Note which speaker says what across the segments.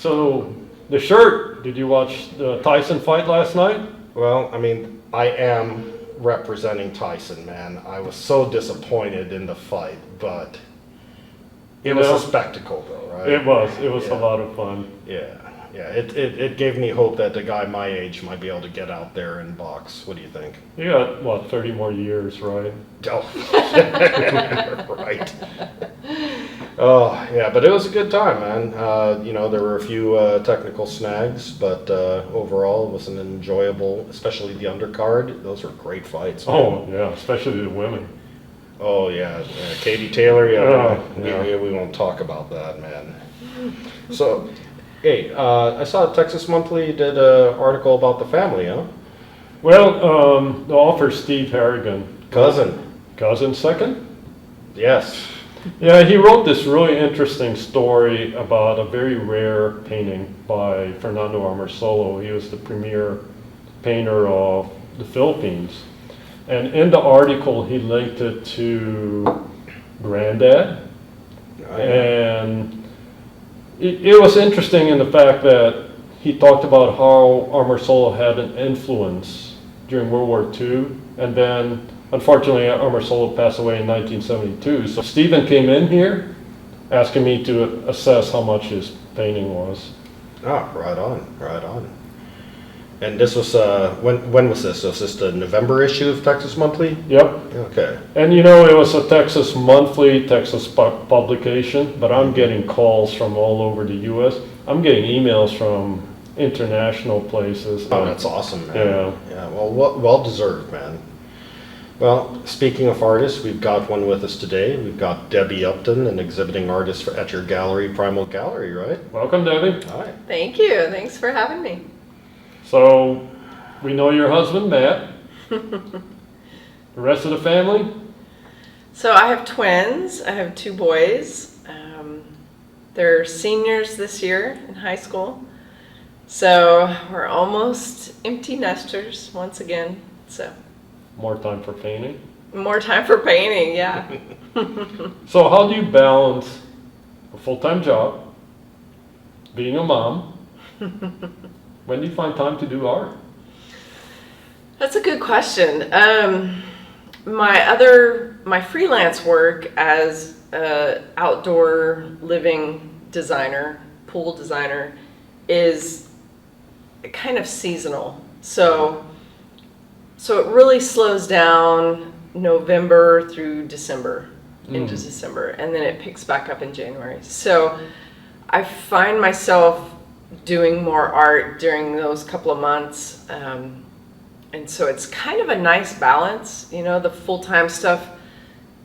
Speaker 1: So, the shirt, did you watch the Tyson fight last night?
Speaker 2: Well, I mean, I am representing Tyson, man. I was so disappointed in the fight, but it was a spectacle, though, right?
Speaker 1: It was a
Speaker 2: Yeah.
Speaker 1: lot of fun.
Speaker 2: Yeah, yeah. It gave me hope that the guy my age might be able to get out there and box. What do you think?
Speaker 1: You got, what, 30 more years, right?
Speaker 2: Oh, right. Oh, yeah, but it was a good time, man. You know, there were a few technical snags, but overall it was an enjoyable, especially the undercard. Those were great fights. Man.
Speaker 1: Oh, yeah, especially the women.
Speaker 2: Oh, yeah. Katie Taylor,
Speaker 1: Yeah.
Speaker 2: we won't talk about that, man. So, hey, I saw Texas Monthly did an article about the family, huh?
Speaker 1: Well, the author Steve Harrigan.
Speaker 2: Cousin
Speaker 1: second?
Speaker 2: Yes.
Speaker 1: Yeah, he wrote this really interesting story about a very rare painting by Fernando Amorsolo. He was the premier painter of the Philippines. And in the article, he linked it to Granddad. And it was interesting in the fact that he talked about how Amorsolo had an influence during World War II, and then unfortunately Amorsolo passed away in 1972. So Stephen came in here asking me to assess how much his painting was.
Speaker 2: Ah, right on, right on. And this was, when was this? Was this the November issue of Texas Monthly?
Speaker 1: Yep.
Speaker 2: Okay.
Speaker 1: And you know, it was a Texas Monthly, Texas publication, but I'm getting calls from all over the U.S. I'm getting emails from international places.
Speaker 2: Oh, that's awesome, man.
Speaker 1: Yeah.
Speaker 2: Yeah, well deserved, man. Well, speaking of artists, we've got one with us today. We've got Debbie Upton, an exhibiting artist at your gallery, Primal Gallery, right?
Speaker 1: Welcome, Debbie.
Speaker 2: Hi.
Speaker 3: Thank you. Thanks for having me.
Speaker 1: So, we know your husband, Matt. The rest of the family?
Speaker 3: So I have twins. I have two boys. They're seniors this year in high school. So we're almost empty nesters once again. So
Speaker 1: More time for painting.
Speaker 3: more time for painting, yeah.
Speaker 1: So how do you balance a full-time job, being a mom? When do you find time to do art?
Speaker 3: That's a good question. My freelance work as an outdoor living designer, pool designer, is kind of seasonal. So it really slows down November through December, into December, and then it picks back up in January. So I find myself doing more art during those couple of months. And so it's kind of a nice balance, you know, the full-time stuff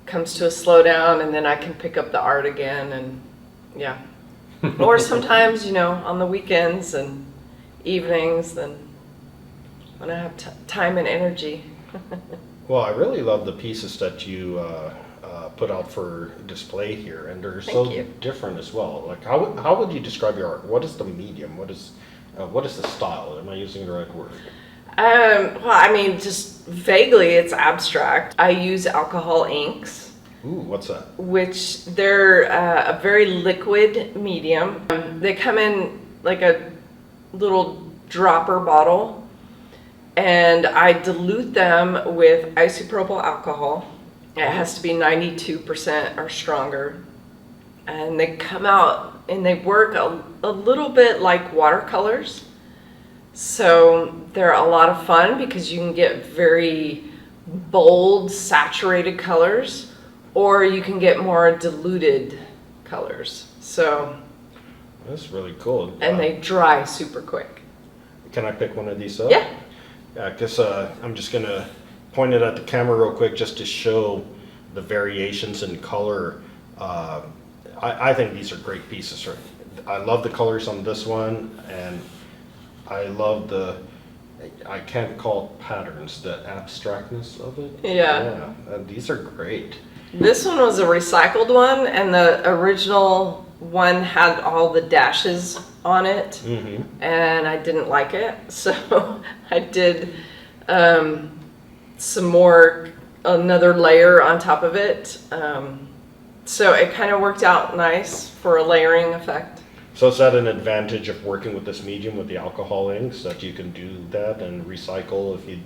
Speaker 3: comes to a slowdown and then I can pick up the art again and yeah. Or sometimes, you know, on the weekends and evenings, then when I have time and energy.
Speaker 2: Well, I really love the pieces that you put out for display here, and they're so different as well. Like, how would you describe your art? What is the medium? What is the style? Am I using the right word?
Speaker 3: Well, I mean, just vaguely, it's abstract. I use alcohol inks.
Speaker 2: Ooh, what's that?
Speaker 3: Which they're a very liquid medium. They come in like a little dropper bottle, and I dilute them with isopropyl alcohol. It has to be 92% or stronger. And they come out and they work a little bit like watercolors. So they're a lot of fun because you can get very bold, saturated colors, or you can get more diluted colors. So
Speaker 2: that's really cool.
Speaker 3: And they dry super quick.
Speaker 2: Can I pick one of these up?
Speaker 3: Yeah.
Speaker 2: Yeah, I guess I'm just gonna point it at the camera real quick just to show the variations in color. I think these are great pieces. I love the colors on this one, and I love I can't call it patterns, the abstractness of it.
Speaker 3: Yeah.
Speaker 2: These are great.
Speaker 3: This one was a recycled one, and the original one had all the dashes on it, and I didn't like it, so I did some more, another layer on top of it. So it kind of worked out nice for a layering effect.
Speaker 2: So is that an advantage of working with this medium with the alcohol inks, that you can do that and recycle if you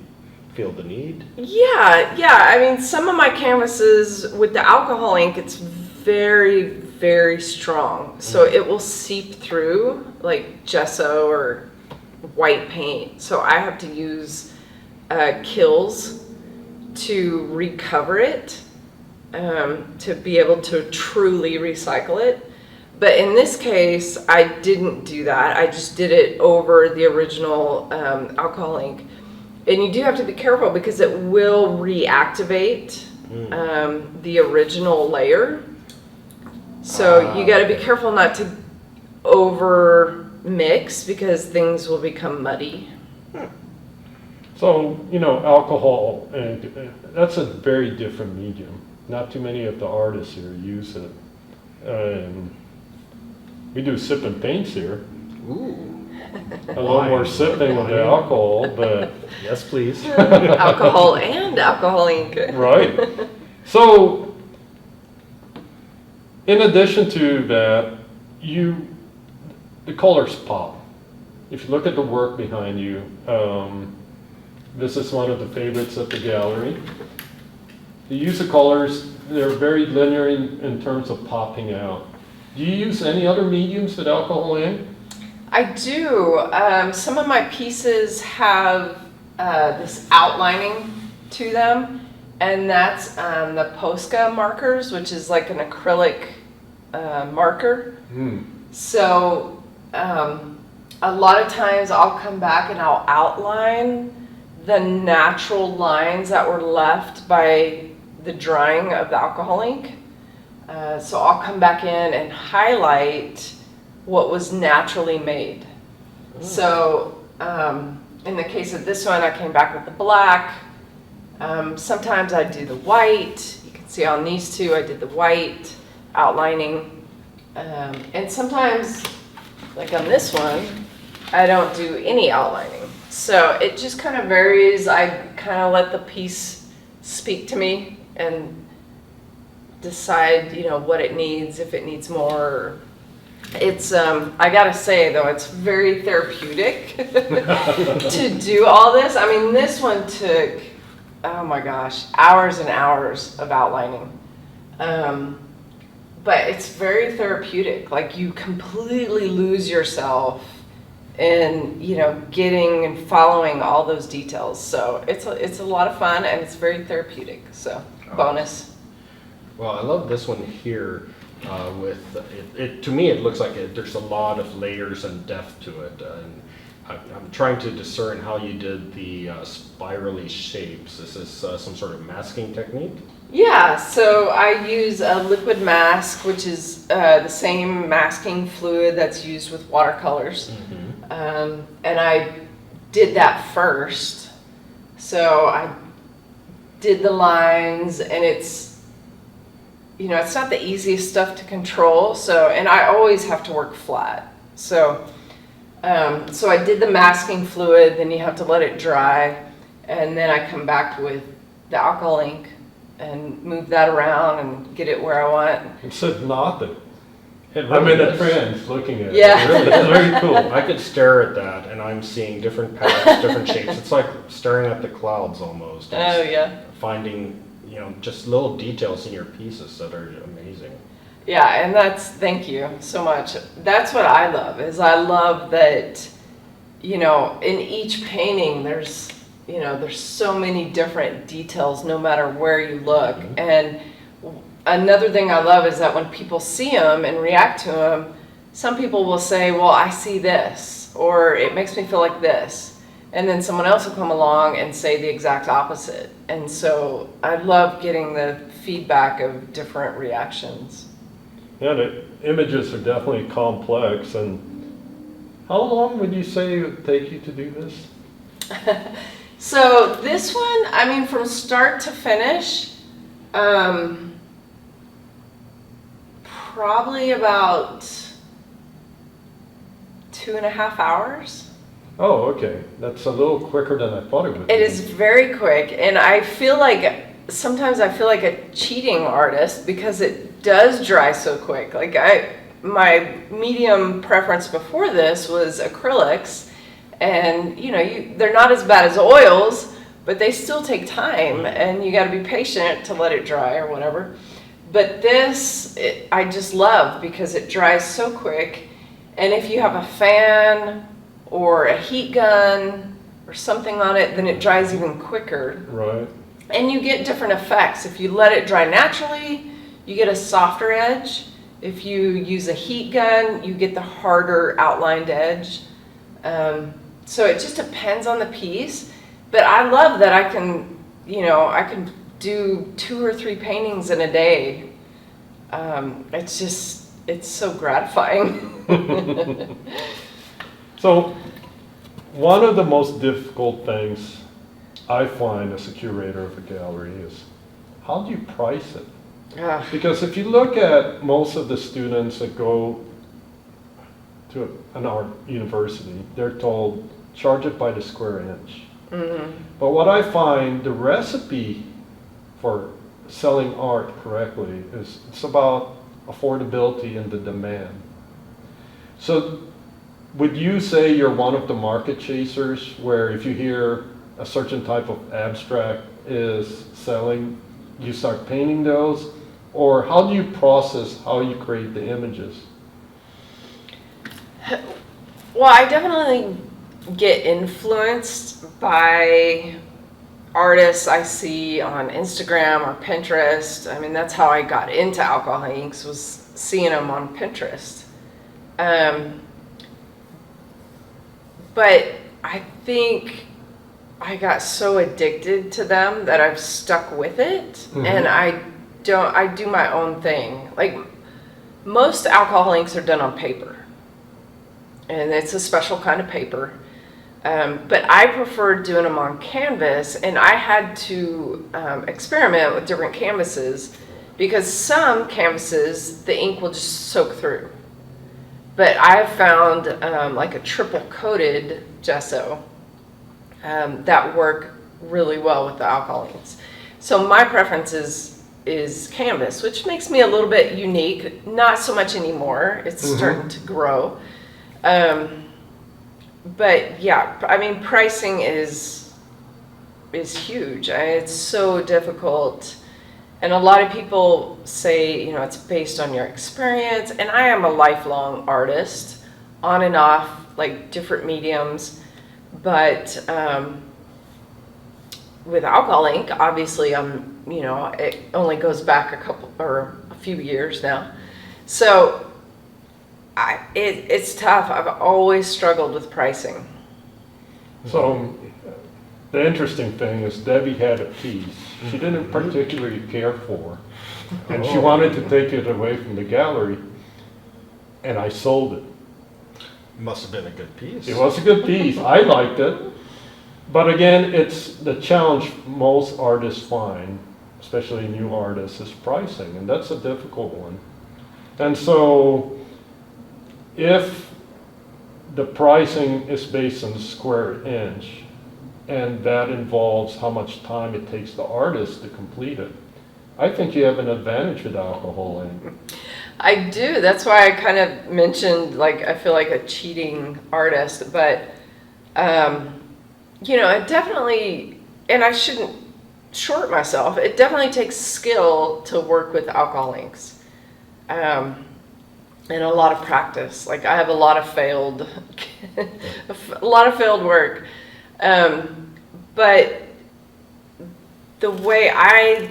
Speaker 2: feel the need?
Speaker 3: Yeah. I mean, some of my canvases with the alcohol ink, it's very, very strong. So it will seep through like gesso or white paint. So I have to use kills to recover it, to be able to truly recycle it. But in this case, I didn't do that. I just did it over the original alcohol ink. And you do have to be careful because it will reactivate the original layer. So you got to be careful not to over mix because things will become muddy.
Speaker 1: So, alcohol, and that's a very different medium. Not too many of the artists here use it. We do sip and paints here.
Speaker 2: Ooh.
Speaker 1: A little more sipping with the alcohol, but
Speaker 2: Yes, please.
Speaker 3: Alcohol and alcohol ink.
Speaker 1: right. So, in addition to that, the colors pop. If you look at the work behind you, this is one of the favorites at the gallery. The use of colors, they're very linear in terms of popping out. Do you use any other mediums with alcohol ink?
Speaker 3: I do. Some of my pieces have this outlining to them, and that's the Posca markers, which is like an acrylic marker. So a lot of times I'll come back and I'll outline the natural lines that were left by the drying of the alcohol ink. So I'll come back in and highlight what was naturally made. So in the case of this one, I came back with the black. Sometimes I do the white. You can see on these two, I did the white outlining. And sometimes, like on this one, I don't do any outlining. So it just kind of varies. I kind of let the piece speak to me and decide, what it needs, if it needs more. It's, I gotta say though, it's very therapeutic to do all this. I mean, this one took, oh my gosh, hours and hours of outlining. But it's very therapeutic. Like you completely lose yourself in, getting and following all those details. So it's a lot of fun and it's very therapeutic. So bonus.
Speaker 2: Well, I love this one here. To me, it looks like there's a lot of layers and depth to it. And I'm trying to discern how you did the spirally shapes. Is this some sort of masking technique?
Speaker 3: Yeah, so I use a liquid mask, which is the same masking fluid that's used with watercolors. And I did that first. So I did the lines, and it's not the easiest stuff to control. So, and I always have to work flat. So I did the masking fluid, then you have to let it dry, and then I come back with the alcohol ink and move that around and get it where I want.
Speaker 1: It said nothing.
Speaker 2: It
Speaker 1: I'm
Speaker 2: really
Speaker 1: in a
Speaker 2: is.
Speaker 1: trance looking at
Speaker 3: Yeah.
Speaker 1: it. Really, it's very cool.
Speaker 2: I could stare at that and I'm seeing different patterns, different shapes. It's like staring at the clouds almost.
Speaker 3: Oh yeah.
Speaker 2: Finding, just little details in your pieces that are amazing.
Speaker 3: Yeah, and thank you so much. That's what I love, is I love that, in each painting there's so many different details no matter where you look. And another thing I love is that when people see them and react to them, some people will say, well, I see this, or it makes me feel like this. And then someone else will come along and say the exact opposite. And so I love getting the feedback of different reactions.
Speaker 1: Yeah, the images are definitely complex. And how long would you say it would take you to do this?
Speaker 3: So this one, from start to finish, probably about 2.5 hours.
Speaker 1: Oh, okay. That's a little quicker than I thought it would be.
Speaker 3: It is very quick, and I feel like sometimes I feel like a cheating artist because it does dry so quick. Like my medium preference before this was acrylics, and they're not as bad as oils, but they still take time, and you got to be patient to let it dry or whatever. But this, I just love because it dries so quick, and if you have a fan or a heat gun or something on it, then it dries even quicker.
Speaker 1: Right.
Speaker 3: And you get different effects. If you let it dry naturally, you get a softer edge. If you use a heat gun, you get the harder outlined edge. So it just depends on the piece. But I love that I can do 2 or 3 paintings in a day. It's so gratifying.
Speaker 1: So, one of the most difficult things I find as a curator of a gallery is, how do you price it? Because if you look at most of the students that go to an art university, they're told, charge it by the square inch.
Speaker 3: Mm-hmm.
Speaker 1: But what I find, the recipe for selling art correctly is it's about affordability and the demand. So would you say you're one of the market chasers, where if you hear a certain type of abstract is selling, you start painting those? Or how do you process how you create the images?
Speaker 3: Well, I definitely get influenced by artists I see on Instagram or Pinterest. I mean, that's how I got into alcohol inks, was seeing them on Pinterest. But I think I got so addicted to them that I've stuck with it. Mm-hmm. And I do my own thing. Like, most alcohol inks are done on paper, and it's a special kind of paper. But I prefer doing them on canvas, and I had to experiment with different canvases, because some canvases, the ink will just soak through. But I've found like a triple coated gesso that work really well with the alcohol inks. So my preference is canvas, which makes me a little bit unique. Not so much anymore. It's starting to grow. But yeah, I mean, pricing is huge. It's so difficult. And a lot of people say, it's based on your experience. And I am a lifelong artist, on and off, like different mediums. But with alcohol ink, obviously it only goes back a few years now. So it's tough. I've always struggled with pricing.
Speaker 1: So the interesting thing is Debbie had a piece she didn't particularly care for, and she wanted to take it away from the gallery, and I sold it.
Speaker 2: Must have been a good piece.
Speaker 1: It was a good piece. I liked it. But again, it's the challenge most artists find, especially new artists, is pricing, and that's a difficult one. And so if the pricing is based on the square inch, and that involves how much time it takes the artist to complete it, I think you have an advantage with alcohol ink.
Speaker 3: I do. That's why I kind of mentioned, like, I feel like a cheating artist, but it definitely, and I shouldn't short myself, it definitely takes skill to work with alcohol inks. And a lot of practice. Like, I have a lot of failed work. But the way I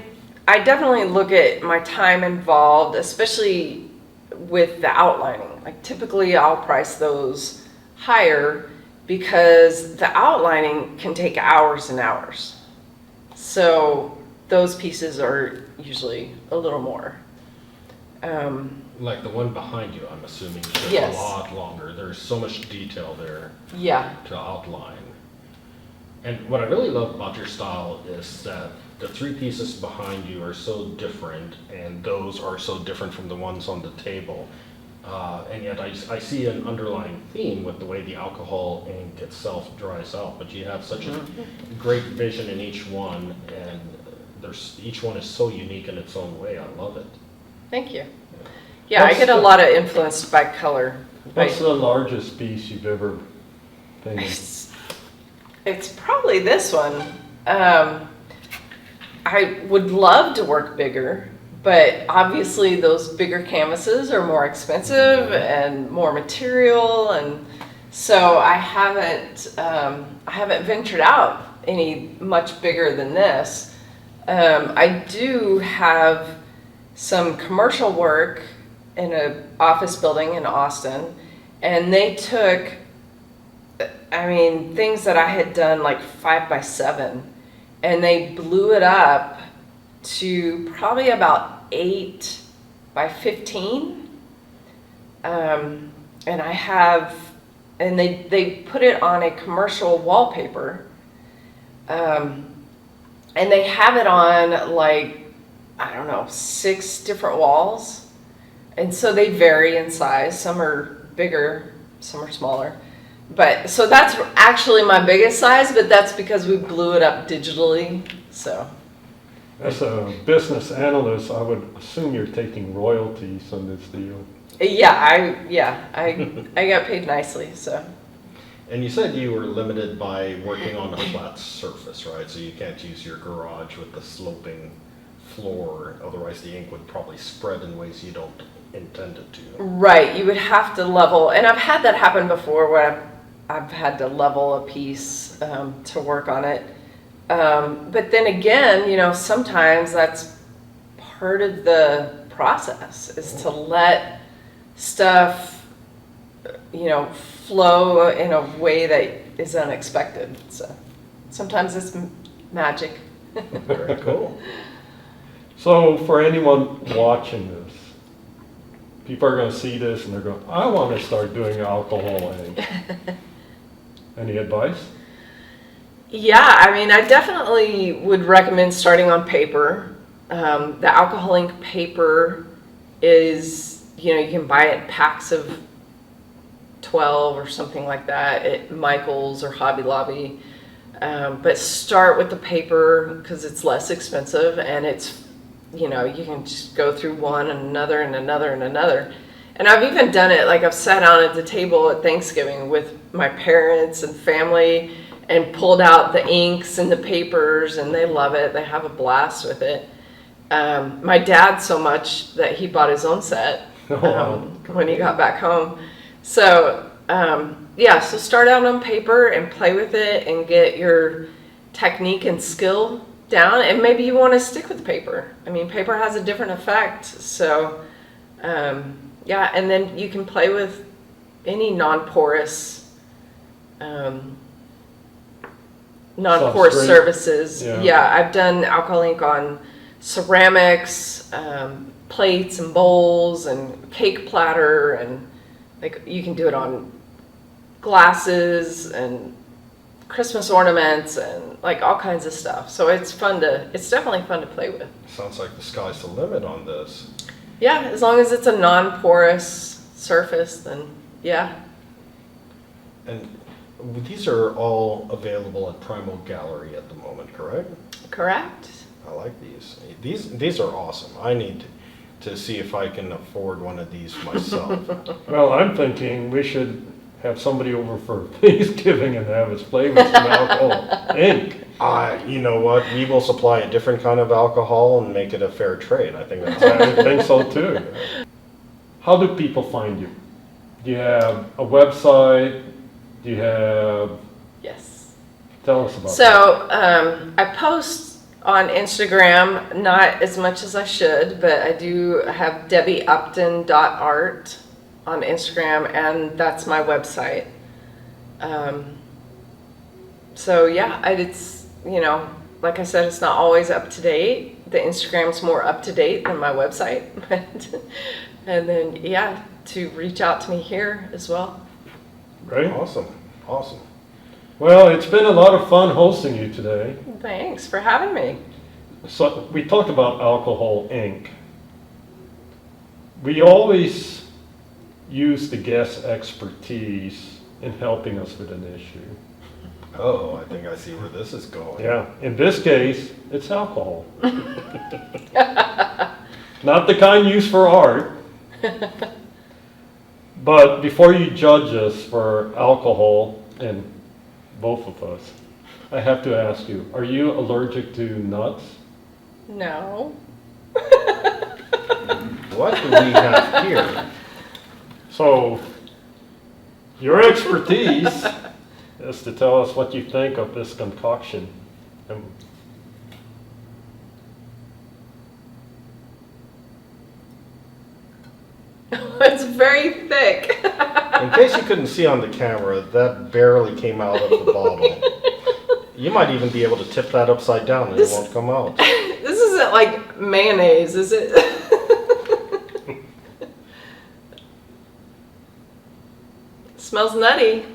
Speaker 3: definitely look at my time involved, especially with the outlining. Like, typically I'll price those higher because the outlining can take hours and hours. So those pieces are usually a little more.
Speaker 2: Like the one behind you, I'm assuming, is
Speaker 3: Yes.
Speaker 2: a lot longer. There's so much detail there
Speaker 3: Yeah.
Speaker 2: to outline. And what I really love about your style is that the 3 pieces behind you are so different, and those are so different from the ones on the table. And yet I see an underlying theme with the way the alcohol ink itself dries out, but you have such a great vision in each one, and each one is so unique in its own way. I love it.
Speaker 3: Thank you. Yeah, I
Speaker 1: What's
Speaker 3: get a
Speaker 1: the-
Speaker 3: lot of influenced by color.
Speaker 1: What's the largest piece you've ever painted?
Speaker 3: It's probably this one. I would love to work bigger, but obviously those bigger canvases are more expensive and more material, and so I haven't ventured out any much bigger than this. I do have some commercial work in an office building in Austin, and they took, I mean, things that I had done like 5x7, and they blew it up to probably about 8x15. And I have, and they put it on a commercial wallpaper. And they have it on like, I don't know, 6 different walls. And so they vary in size. Some are bigger, some are smaller. But so that's actually my biggest size, but that's because we blew it up digitally. So
Speaker 1: As a business analyst, I would assume you're taking royalties on this deal.
Speaker 3: I got paid nicely. So
Speaker 2: And you said you were limited by working on a flat surface, right? So you can't use your garage with the sloping floor, otherwise the ink would probably spread in ways you don't intend it to.
Speaker 3: right, you would have to level, and I've had that happen before where I've had to level a piece to work on it. But then again, you know, sometimes that's part of the process, is to let stuff, you know, flow in a way that is unexpected. So sometimes it's magic.
Speaker 2: Very cool.
Speaker 1: So for anyone watching this, people are going to see this and they're going, I want to start doing alcohol ink. Any advice?
Speaker 3: Yeah, I mean, I definitely would recommend starting on paper. The alcohol ink paper is, you know, you can buy it in packs of 12 or something like that at Michael's or Hobby Lobby. But start with the paper because it's less expensive, and it's, you know, you can just go through one and another and another and another. And I've even done it, like I've sat down at the table at Thanksgiving with my parents and family and pulled out the inks and the papers, and they love it. They have a blast with it. My dad so much that he bought his own set when he got back home. So yeah, so start out on paper and play with it and get your technique and skill down, and maybe you want to stick with paper. I mean, paper has a different effect, so yeah, and then you can play with any non-porous
Speaker 1: Substrate.
Speaker 3: surfaces.
Speaker 1: Yeah.
Speaker 3: Yeah, I've done alcohol ink on ceramics, plates and bowls and cake platter, and like you can do it on glasses and Christmas ornaments and like all kinds of stuff. So it's definitely fun to play with.
Speaker 2: Sounds like the sky's the limit on this.
Speaker 3: Yeah, as long as it's a non-porous surface, then yeah.
Speaker 2: And these are all available at Primal Gallery at the moment, correct?
Speaker 3: Correct.
Speaker 2: I like these. These are awesome. I need to see if I can afford one of these myself.
Speaker 1: Well, I'm thinking we should have somebody over for Thanksgiving and have us play with some alcohol ink.
Speaker 2: You know what? We will supply a different kind of alcohol and make it a fair trade. I think that's
Speaker 1: I think so too. How do people find you? Do you have a website? Do you have,
Speaker 3: Yes.
Speaker 1: tell us about that.
Speaker 3: So I post on Instagram, not as much as I should, but I do have debbieupton.art on Instagram, and that's my website. So yeah, it's, you know, like I said, it's not always up to date. The Instagram's more up to date than my website. And then, yeah, to reach out to me here as well.
Speaker 1: Right?
Speaker 2: awesome. Awesome.
Speaker 1: Well, it's been a lot of fun hosting you today.
Speaker 3: Thanks for having me.
Speaker 1: So we talked about alcohol ink. We always use the guest's expertise in helping us with an issue.
Speaker 2: Oh, I think I see where this is going.
Speaker 1: Yeah, in this case, it's alcohol. Not the kind used for art. But before you judge us for alcohol, and both of us, I have to ask you, are you allergic to nuts?
Speaker 3: No.
Speaker 2: What do we have here?
Speaker 1: So, your expertise is to tell us what you think of this concoction. And
Speaker 3: It's very thick.
Speaker 2: In case you couldn't see on the camera, that barely came out of the bottle. You might even be able to tip that upside down and it won't come out.
Speaker 3: This isn't like mayonnaise, is it? Smells nutty.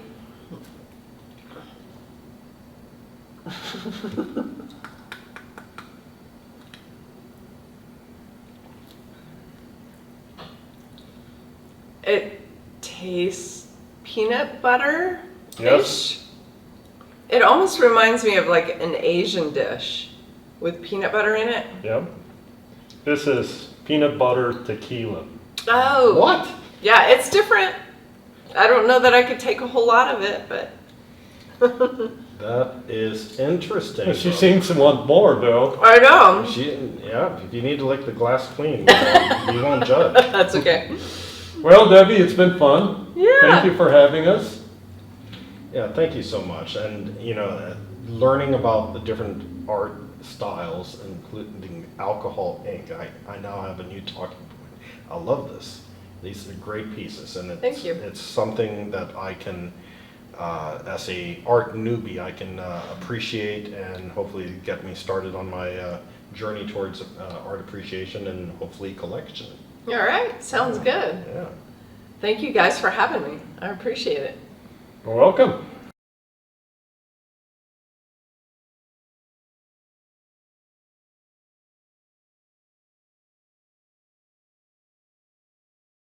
Speaker 3: It tastes peanut butter.
Speaker 1: yes,
Speaker 3: It almost reminds me of like an Asian dish with peanut butter in it.
Speaker 1: yeah. This is peanut butter tequila.
Speaker 3: Oh.
Speaker 2: What?
Speaker 3: Yeah, it's different. I don't know that I could take a whole lot of it, but.
Speaker 2: That is interesting.
Speaker 1: She seems to want more, though.
Speaker 3: I know.
Speaker 2: Yeah, if you need to lick the glass clean, you won't judge.
Speaker 3: That's okay.
Speaker 1: Well, Debbie, it's been fun.
Speaker 3: Yeah.
Speaker 1: Thank you for having us.
Speaker 2: Yeah, thank you so much. And, learning about the different art styles, including alcohol ink, I now have a new talking point. I love this. These are great pieces, and
Speaker 3: Thank you.
Speaker 2: It's something that I can, as a art newbie, I can appreciate and hopefully get me started on my journey towards art appreciation and hopefully collection.
Speaker 3: All right. Sounds good.
Speaker 2: Yeah.
Speaker 3: Thank you guys for having me. I appreciate it.
Speaker 1: You're welcome.